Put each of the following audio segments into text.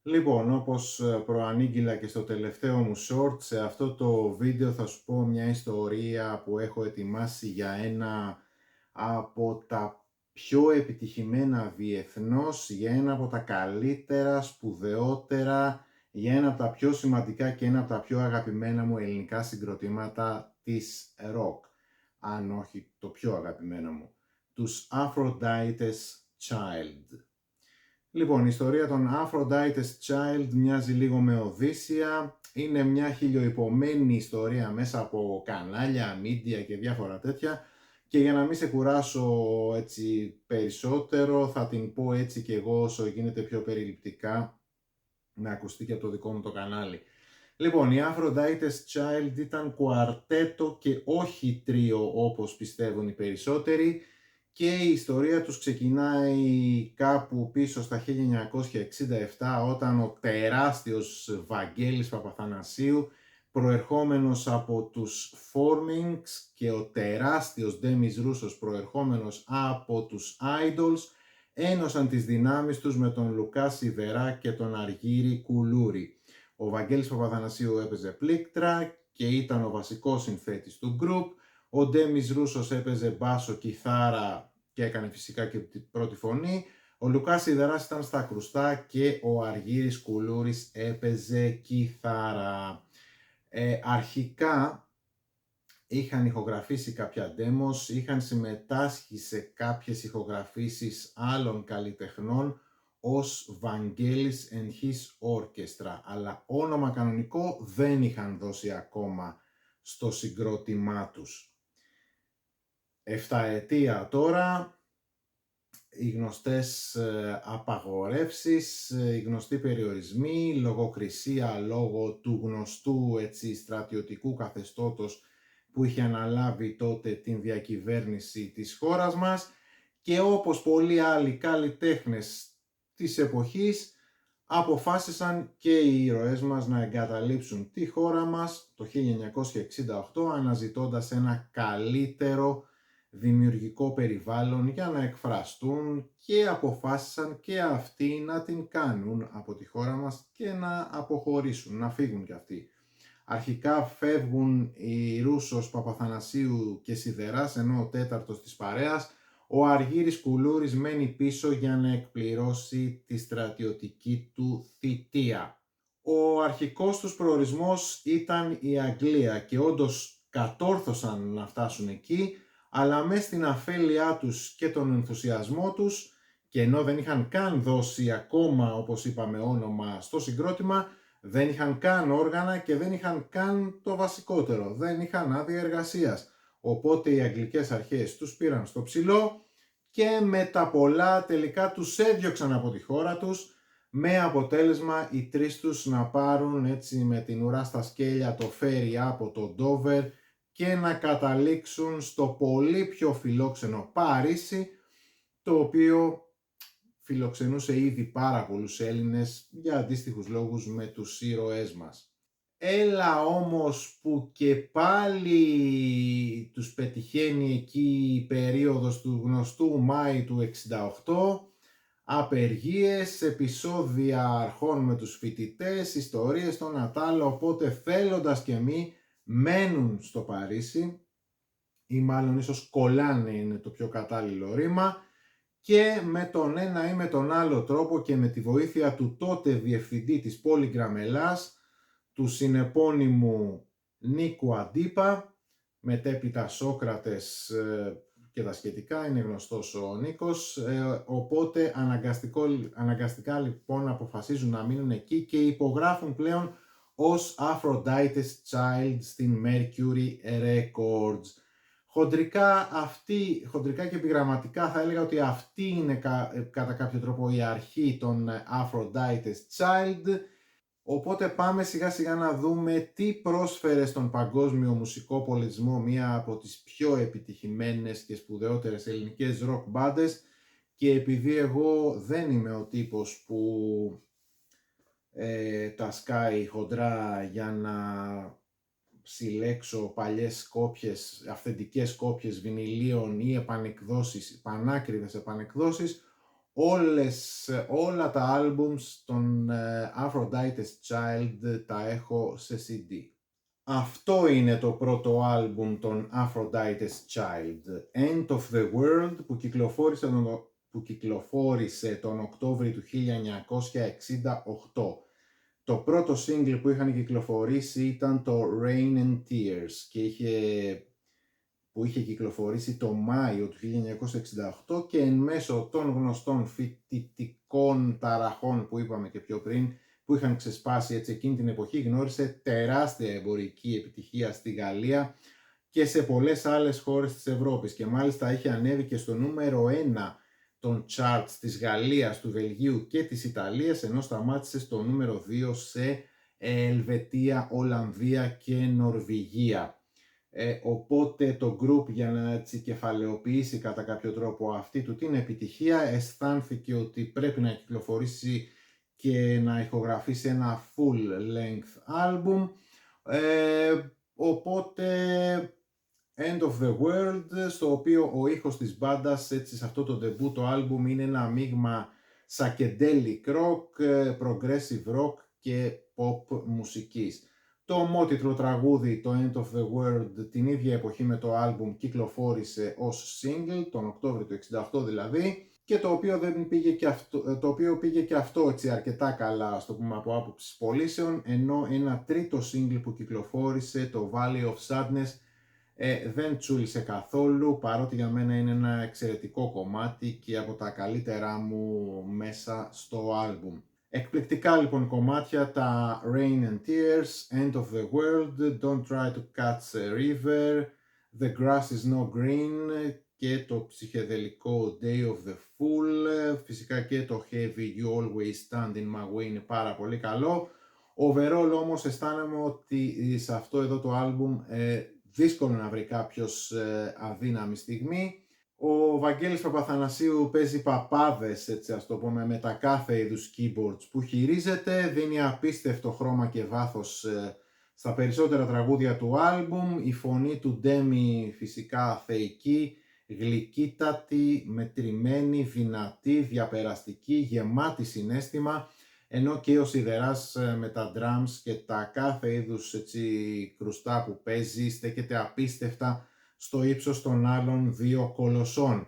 Λοιπόν, όπως προανήγγειλα και στο τελευταίο μου short, σε αυτό το βίντεο θα σου πω μια ιστορία που έχω ετοιμάσει για ένα από τα πιο επιτυχημένα διεθνώς, για ένα από τα καλύτερα, σπουδαιότερα, για ένα από τα πιο σημαντικά και ένα από τα πιο αγαπημένα μου ελληνικά συγκροτήματα της rock, αν όχι το πιο αγαπημένο μου, τους Aphrodite's Child. Λοιπόν, η ιστορία των Aphrodite's Child μοιάζει λίγο με Οδύσσια. Είναι μια χιλιοϊπωμένη ιστορία μέσα από κανάλια, media και διάφορα τέτοια. Και για να μην σε κουράσω έτσι περισσότερο, θα την πω έτσι και εγώ όσο γίνεται πιο περιληπτικά, να ακουστεί και από το δικό μου το κανάλι. Λοιπόν, οι Aphrodite's Child ήταν κουαρτέτο και όχι τρίο όπως πιστεύουν οι περισσότεροι, και η ιστορία τους ξεκινάει κάπου πίσω στα 1967, όταν ο τεράστιος Βαγγέλης Παπαθανασίου, προερχόμενος από τους Formings, και ο τεράστιος Ντέμις Ρούσος, προερχόμενος από τους Idols, ένωσαν τις δυνάμεις τους με τον Λουκά Σιδερά και τον Αργύρη Κουλούρη. Ο Βαγγέλης Παπαθανασίου έπαιζε πλήκτρα και ήταν ο βασικός συνθέτης του group. Ο Ντέμις Ρούσος έπαιζε μπάσο, κιθάρα και έκανε φυσικά και την πρώτη φωνή. Ο Λουκάς Σιδεράς ήταν στα ακρουστά και ο Αργύρης Κουλούρης έπαιζε κιθάρα. Αρχικά είχαν ηχογραφήσει κάποια demos, είχαν συμμετάσχει σε κάποιες ηχογραφήσεις άλλων καλλιτεχνών ως Βαγγέλης and his Orchestra, αλλά όνομα κανονικό δεν είχαν δώσει ακόμα στο συγκρότημά τους. 7 ετία τώρα, οι γνωστές απαγορεύσεις, οι γνωστοί περιορισμοί, λογοκρισία λόγω του γνωστού στρατιωτικού καθεστώτος που είχε αναλάβει τότε την διακυβέρνηση της χώρας μας, και όπως πολλοί άλλοι καλλιτέχνες της εποχής, αποφάσισαν και οι ήρωές μας να εγκαταλείψουν τη χώρα μας το 1968, αναζητώντας ένα καλύτερο δημιουργικό περιβάλλον για να εκφραστούν, και αποφάσισαν και αυτοί να την κάνουν από τη χώρα μας και να αποχωρήσουν, να φύγουν κι αυτοί. Αρχικά φεύγουν οι Ρούσος, Παπαθανασίου και Σιδεράς, ενώ ο τέταρτος της παρέας, ο Αργύρης Κουλούρης, μένει πίσω για να εκπληρώσει τη στρατιωτική του θητεία. Ο αρχικός τους προορισμός ήταν η Αγγλία και όντως κατόρθωσαν να φτάσουν εκεί, αλλά μες στην αφέλειά τους και τον ενθουσιασμό τους, και ενώ δεν είχαν καν δώσει ακόμα, όπως είπαμε, όνομα στο συγκρότημα, δεν είχαν καν όργανα και δεν είχαν καν το βασικότερο, δεν είχαν άδεια εργασίας. Οπότε οι αγγλικές αρχές τους πήραν στο ψηλό και με τα πολλά τελικά τους έδιωξαν από τη χώρα τους, με αποτέλεσμα οι τρεις τους να πάρουν έτσι με την ουρά στα σκέλια το φέρι από το Ντόβερ και να καταλήξουν στο πολύ πιο φιλόξενο Παρίσι, το οποίο φιλοξενούσε ήδη πάρα πολλούς Έλληνες για αντίστοιχους λόγους με τους ήρωές μας. Έλα όμως που και πάλι τους πετυχαίνει εκεί η περίοδος του γνωστού Μάη του 68, απεργίες, επεισόδια αρχών με τους φοιτητές, ιστορίες στον Ατάλο, οπότε θέλοντας και μη μένουν στο Παρίσι, ή μάλλον ίσως κολλάνε είναι το πιο κατάλληλο ρήμα, και με τον ένα ή με τον άλλο τρόπο και με τη βοήθεια του τότε διευθυντή της Polygram Ελλάς, του συνεπώνυμου Νίκου Αντίπα, μετέπειτα Σόκρατες και τα σχετικά, είναι γνωστός ο Νίκος, οπότε αναγκαστικά λοιπόν αποφασίζουν να μείνουν εκεί και υπογράφουν πλέον ως Aphrodite's Child στην Mercury Records. Χοντρικά και επιγραμματικά θα έλεγα ότι αυτή είναι κατά κάποιο τρόπο η αρχή των Aphrodite's Child. Οπότε πάμε σιγά σιγά να δούμε τι πρόσφερε στον παγκόσμιο μουσικό πολιτισμό μία από τις πιο επιτυχημένες και σπουδαιότερες ελληνικές rock μπάντες, και επειδή εγώ δεν είμαι ο τύπος που τα σκάει χοντρά για να συλλέξω παλιές κόπιες, αυθεντικές κόπιες βινιλίων ή επανεκδόσεις, πανάκριβες επανεκδόσεις, όλα τα άλμπουμς των Aphrodite's Child τα έχω σε CD. Αυτό είναι το πρώτο άλμπουμ των Aphrodite's Child, End of the World, που κυκλοφόρησε τον Οκτώβριο του 1968. Το πρώτο single που είχαν κυκλοφορήσει ήταν το Rain and Tears που είχε κυκλοφορήσει το Μάιο του 1968 και εν μέσω των γνωστών φοιτητικών ταραχών που είπαμε και πιο πριν, που είχαν ξεσπάσει έτσι εκείνη την εποχή, γνώρισε τεράστια εμπορική επιτυχία στη Γαλλία και σε πολλές άλλες χώρες της Ευρώπης και μάλιστα είχε ανέβει και στο νούμερο 1 των charts της Γαλλίας, του Βελγίου και της Ιταλίας, ενώ σταμάτησε στο νούμερο 2 σε Ελβετία, Ολλανδία και Νορβηγία. Οπότε το group, για να έτσι κεφαλαιοποιήσει κατά κάποιο τρόπο αυτή του την επιτυχία, αισθάνθηκε ότι πρέπει να κυκλοφορήσει και να ηχογραφήσει ένα full length album, οπότε End of the World, στο οποίο ο ήχος της μπάντας έτσι σε αυτό το debut album είναι ένα μείγμα psychedelic rock, progressive rock και pop μουσικής. Το ομότιτλο τραγούδι, το End of the World, την ίδια εποχή με το άλμπουμ κυκλοφόρησε ως single, τον Οκτώβριο του 1968 δηλαδή, και το οποίο πήγε και αυτό έτσι αρκετά καλά, ας το πούμε, από άποψη πωλήσεων, ενώ ένα τρίτο single που κυκλοφόρησε, το Valley of Sadness, δεν τσούλησε καθόλου, παρότι για μένα είναι ένα εξαιρετικό κομμάτι και από τα καλύτερά μου μέσα στο άλμπουμ. Εκπληκτικά λοιπόν κομμάτια, τα Rain and Tears, End of the World, Don't Try to Catch a River, The Grass is No Green και το ψυχεδελικό Day of the Fool, φυσικά και το Heavy You Always Stand in My Way είναι πάρα πολύ καλό. Overall όμως αισθάνομαι ότι σε αυτό εδώ το άλμπουμ δύσκολο να βρει κάποιος αδύναμη στιγμή. Ο Βαγγέλης Παπαθανασίου παίζει παπάδες, έτσι ας το πούμε, με τα κάθε είδους keyboards που χειρίζεται, δίνει απίστευτο χρώμα και βάθος στα περισσότερα τραγούδια του άλμπουμ. Η φωνή του Ντέμι φυσικά θεϊκή, γλυκύτατη, μετρημένη, δυνατή, διαπεραστική, γεμάτη συναίσθημα, ενώ και ο Σιδεράς με τα drums και τα κάθε είδους έτσι κρουστά που παίζει στέκεται απίστευτα στο ύψος των άλλων δύο κολοσσών.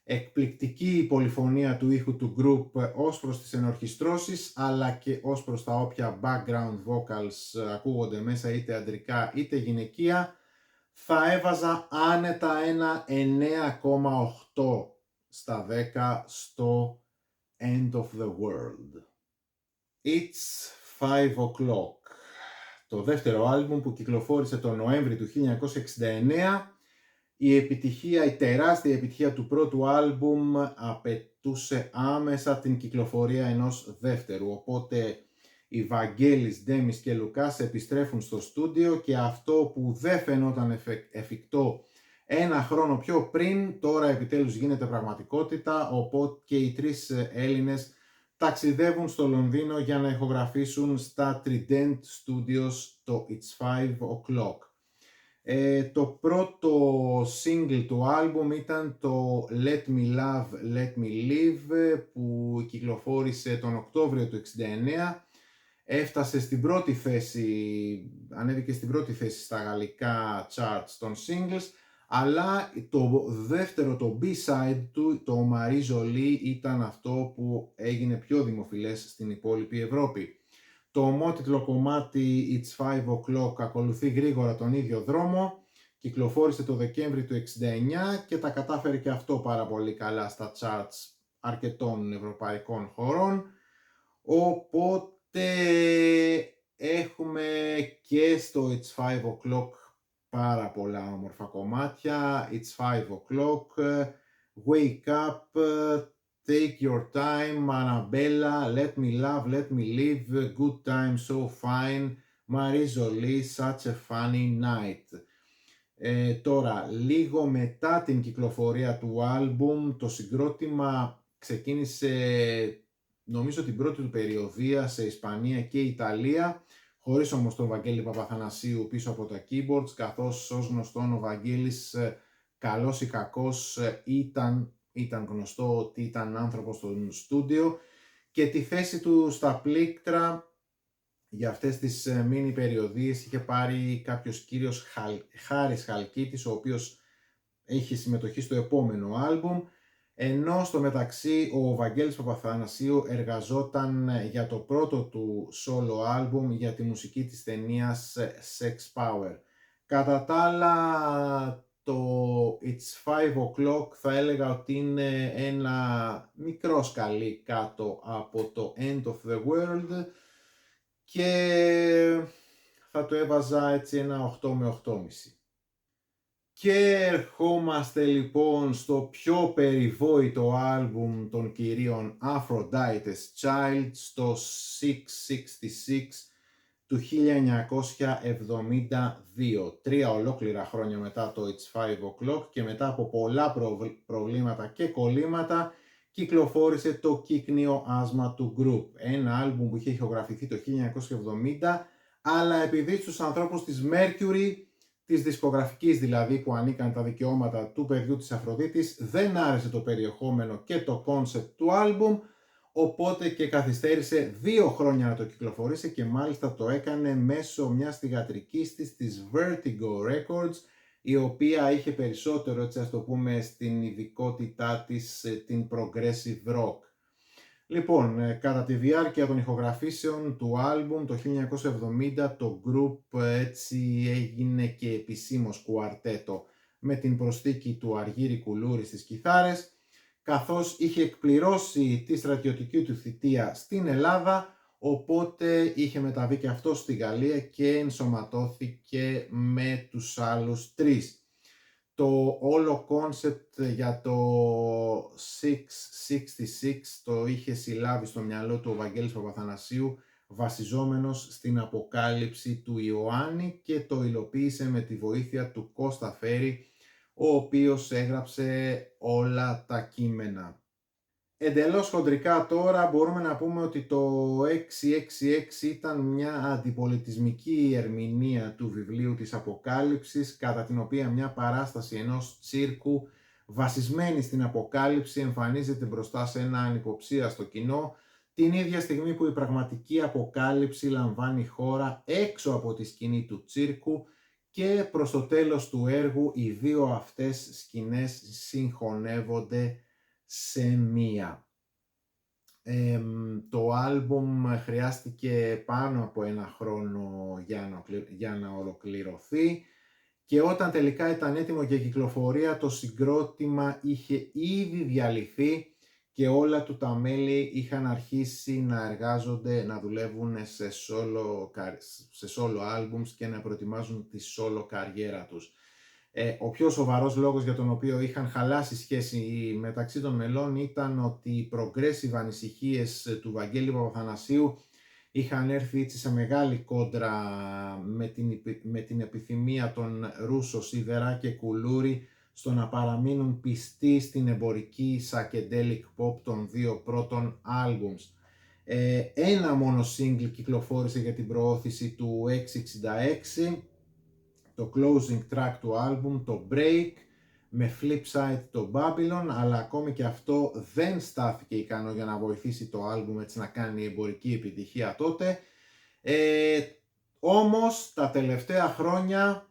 Εκπληκτική η πολυφωνία του ήχου του group ως προς τις ενορχιστρώσεις, αλλά και ως προς τα όποια background vocals ακούγονται μέσα, είτε αντρικά είτε γυναικεία. Θα έβαζα άνετα ένα 9,8 στα 10 στο End of the World. It's 5 o'clock, το δεύτερο άλμπουμ που κυκλοφόρησε τον Νοέμβρη του 1969. Η τεράστια επιτυχία του πρώτου άλμπουμ απαιτούσε άμεσα την κυκλοφορία ενός δεύτερου, οπότε οι Βαγγέλης, Ντέμις και Λουκάς επιστρέφουν στο στούντιο και αυτό που δεν φαινόταν εφικτό ένα χρόνο πιο πριν, τώρα επιτέλους γίνεται πραγματικότητα, οπότε και οι τρεις Έλληνες ταξιδεύουν στο Λονδίνο για να ηχογραφήσουν στα Trident Studios το It's 5 O'Clock. Το πρώτο single του άλμπουμ ήταν το Let Me Love, Let Me Live, που κυκλοφόρησε τον Οκτώβριο του 1969. Έφτασε στην πρώτη θέση, ανέβηκε στην πρώτη θέση στα γαλλικά charts των singles, αλλά το δεύτερο, το B-side του, το Marie Jolie, ήταν αυτό που έγινε πιο δημοφιλές στην υπόλοιπη Ευρώπη. Το ομότιτλο κομμάτι It's 5 O'Clock ακολουθεί γρήγορα τον ίδιο δρόμο, κυκλοφόρησε το Δεκέμβρη του 1969 και τα κατάφερε και αυτό πάρα πολύ καλά στα charts αρκετών ευρωπαϊκών χωρών. Οπότε έχουμε και στο It's 5 O'Clock πάρα πολλά όμορφα κομμάτια. It's 5 O'Clock, Wake Up, Take Your Time, Annabella, Let Me Love, Let Me Live, Good Time, So Fine, Marie Jolie, Such a Funny Night. Τώρα, λίγο μετά την κυκλοφορία του άλμπουμ, το συγκρότημα ξεκίνησε, νομίζω, την πρώτη του περιοδεία σε Ισπανία και Ιταλία, χωρίς όμως τον Βαγγέλη Παπαθανασίου πίσω από τα keyboards, καθώς ως γνωστόν ο Βαγγέλης, καλός ή κακός, ήταν ήταν γνωστό ότι ήταν άνθρωπος στον στούντιο και τη θέση του στα πλήκτρα για αυτές τις μίνι περιοδίες είχε πάρει κάποιος κύριος Χάρης Χαλκίτης, ο οποίος είχε συμμετοχή στο επόμενο άλμπουμ, ενώ στο μεταξύ ο Βαγγέλης Παπαθανασίου εργαζόταν για το πρώτο του solo άλμπουμ για τη μουσική της ταινίας Sex Power. Κατά τα άλλα, το It's 5 O'Clock θα έλεγα ότι είναι ένα μικρό σκαλί κάτω από το End of the World και θα το έβαζα έτσι ένα 8 με 8,5. Και ερχόμαστε λοιπόν στο πιο περιβόητο άλμπουμ των κυρίων Aphrodite's Child, στο 666 του 1972. 3 ολόκληρα χρόνια μετά το It's 5 O'Clock και μετά από πολλά προβλήματα και κολλήματα κυκλοφόρησε το κύκνιο άσμα του group. Ένα άλμπουμ που είχε ηχογραφηθεί το 1970, αλλά επειδή στους ανθρώπους της Mercury, της δισκογραφικής δηλαδή που ανήκαν τα δικαιώματα του παιδιού της Αφροδίτης, δεν άρεσε το περιεχόμενο και το concept του άλμπουμ, οπότε και καθυστέρησε 2 χρόνια να το κυκλοφορήσει και μάλιστα το έκανε μέσω μιας θυγατρικής της Vertigo Records, η οποία είχε περισσότερο, έτσι ας το πούμε, στην ειδικότητά της την progressive rock. Λοιπόν, κατά τη διάρκεια των ηχογραφήσεων του άλμπουμ το 1970 το group έτσι έγινε και επισήμως κουαρτέτο με την προσθήκη του Αργύρη Κουλούρη στις κιθάρες, καθώς είχε εκπληρώσει τη στρατιωτική του θητεία στην Ελλάδα, οπότε είχε μεταβεί και αυτό στη Γαλλία και ενσωματώθηκε με τους άλλους 3. Το όλο κόνσεπτ για το 666 το είχε συλλάβει στο μυαλό του ο Βαγγέλης Παπαθανασίου, βασιζόμενος στην Αποκάλυψη του Ιωάννη, και το υλοποίησε με τη βοήθεια του Κώστα Φέρη, ο οποίος έγραψε όλα τα κείμενα. Εντελώς χοντρικά τώρα μπορούμε να πούμε ότι το 666 ήταν μια αντιπολιτισμική ερμηνεία του βιβλίου της Αποκάλυψης, κατά την οποία μια παράσταση ενός τσίρκου βασισμένη στην Αποκάλυψη εμφανίζεται μπροστά σε ένα ανυποψίαστο κοινό την ίδια στιγμή που η πραγματική αποκάλυψη λαμβάνει χώρα έξω από τη σκηνή του τσίρκου, και προς το τέλος του έργου οι δύο αυτές σκηνές συγχωνεύονται σε μία. Το άλμπουμ χρειάστηκε πάνω από 1 χρόνο για να ολοκληρωθεί, και όταν τελικά ήταν έτοιμο για κυκλοφορία το συγκρότημα είχε ήδη διαλυθεί και όλα του τα μέλη είχαν αρχίσει να εργάζονται, να δουλεύουν σε solo albums και να προετοιμάζουν τη solo καριέρα τους. Ο πιο σοβαρός λόγος για τον οποίο είχαν χαλάσει σχέση μεταξύ των μελών ήταν ότι οι progressive ανησυχίες του Βαγγέλη Παπαθανασίου είχαν έρθει έτσι σε μεγάλη κόντρα με την επιθυμία των Ρούσο, Σιδερά και Κουλούρη στο να παραμείνουν πιστοί στην εμπορική psychedelic pop των 2 πρώτων albums. Ένα μόνο single κυκλοφόρησε για την προώθηση του 666, το closing track του album, το Break, με flip side το Babylon, αλλά ακόμη και αυτό δεν στάθηκε ικανό για να βοηθήσει το album έτσι να κάνει εμπορική επιτυχία τότε. Όμως τα τελευταία χρόνια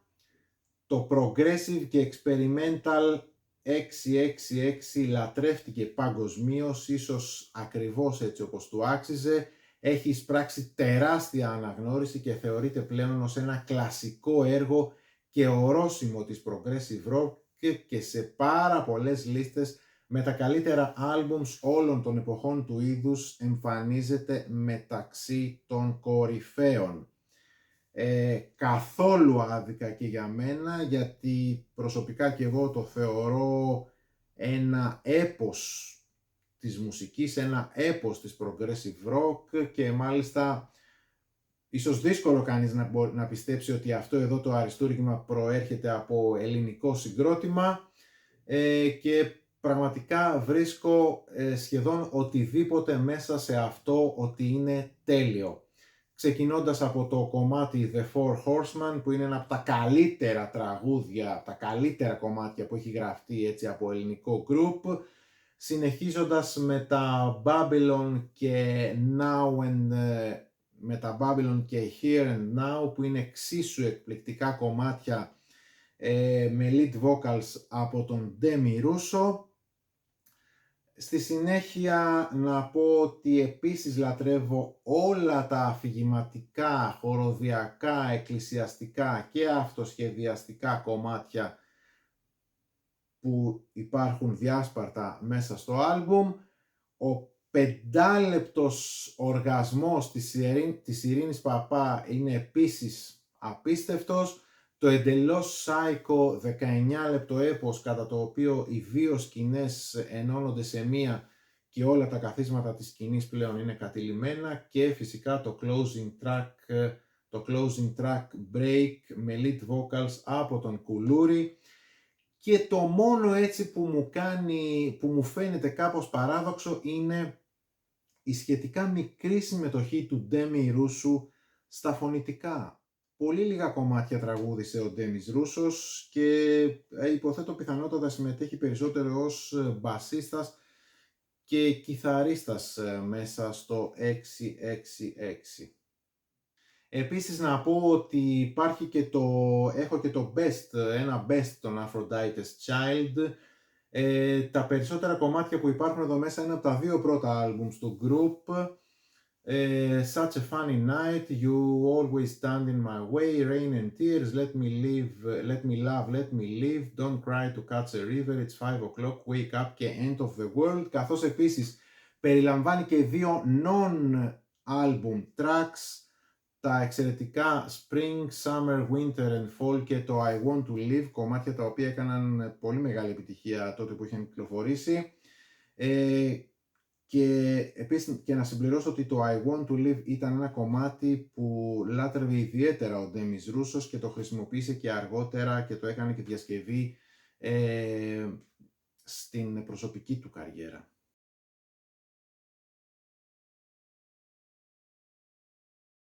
το progressive και experimental 666 λατρεύτηκε παγκοσμίως, ίσως ακριβώς έτσι όπως του άξιζε. Έχει εισπράξει τεράστια αναγνώριση και θεωρείται πλέον ως ένα κλασικό έργο και ορόσημο της progressive rock, και σε πάρα πολλές λίστες με τα καλύτερα albums όλων των εποχών του είδους εμφανίζεται μεταξύ των κορυφαίων. Καθόλου άδικα και για μένα, γιατί προσωπικά και εγώ το θεωρώ ένα έπος της μουσικής, ένα έπος της progressive rock, και μάλιστα ίσως δύσκολο κανείς να πιστέψει ότι αυτό εδώ το αριστούργημα προέρχεται από ελληνικό συγκρότημα, και πραγματικά βρίσκω σχεδόν οτιδήποτε μέσα σε αυτό ότι είναι τέλειο. Ξεκινώντας από το κομμάτι The Four Horsemen, που είναι ένα από τα καλύτερα τραγούδια, τα καλύτερα κομμάτια που έχει γραφτεί έτσι από ελληνικό group, συνεχίζοντας με τα Babylon και Now and με τα Babylon και Here and Now, που είναι εξίσου εκπληκτικά κομμάτια με lead vocals από τον Demi Russo. Στη συνέχεια να πω ότι επίσης λατρεύω όλα τα αφηγηματικά, χοροδιακά, εκκλησιαστικά και αυτοσχεδιαστικά κομμάτια που υπάρχουν διάσπαρτα μέσα στο άλμπουμ. Ο 5λεπτος οργασμός της Ειρήνης Παπά είναι επίσης απίστευτος. Το εντελώς psycho 19λεπτο έπος, κατά το οποίο οι δύο σκηνές ενώνονται σε μία και όλα τα καθίσματα της σκηνής πλέον είναι κατηλημένα, και φυσικά το closing track Break με lead vocals από τον Κουλούρη. Και το μόνο έτσι που μου φαίνεται κάπως παράδοξο είναι η σχετικά μικρή συμμετοχή του Ντέμι Ρούσου στα φωνητικά. Πολύ λίγα κομμάτια τραγούδισε ο Ντέμις Ρούσος και υποθέτω πιθανότατα συμμετέχει περισσότερο ως μπασίστας και κιθαρίστας μέσα στο 666. Επίσης να πω ότι υπάρχει και έχω και το ένα best των Aphrodite's Child. Τα περισσότερα κομμάτια που υπάρχουν εδώ μέσα είναι από τα δύο πρώτα άλμπουμς του group. Such a funny night, You always stand in my way, Rain and tears, Let me live, let me love, let me live, Don't cry to catch a river, It's 5 o'clock, Wake up και End of the world. Καθώς επίσης περιλαμβάνει και δύο non-album tracks, τα εξαιρετικά Spring, Summer, Winter and Fall και το I Want to Live, κομμάτια τα οποία έκαναν πολύ μεγάλη επιτυχία τότε που είχαν κυκλοφορήσει. Και επίσης και να συμπληρώσω ότι το I Want to Live ήταν ένα κομμάτι που λάτρευε ιδιαίτερα ο Ντέμις Ρούσος και το χρησιμοποίησε και αργότερα και το έκανε και διασκευή στην προσωπική του καριέρα.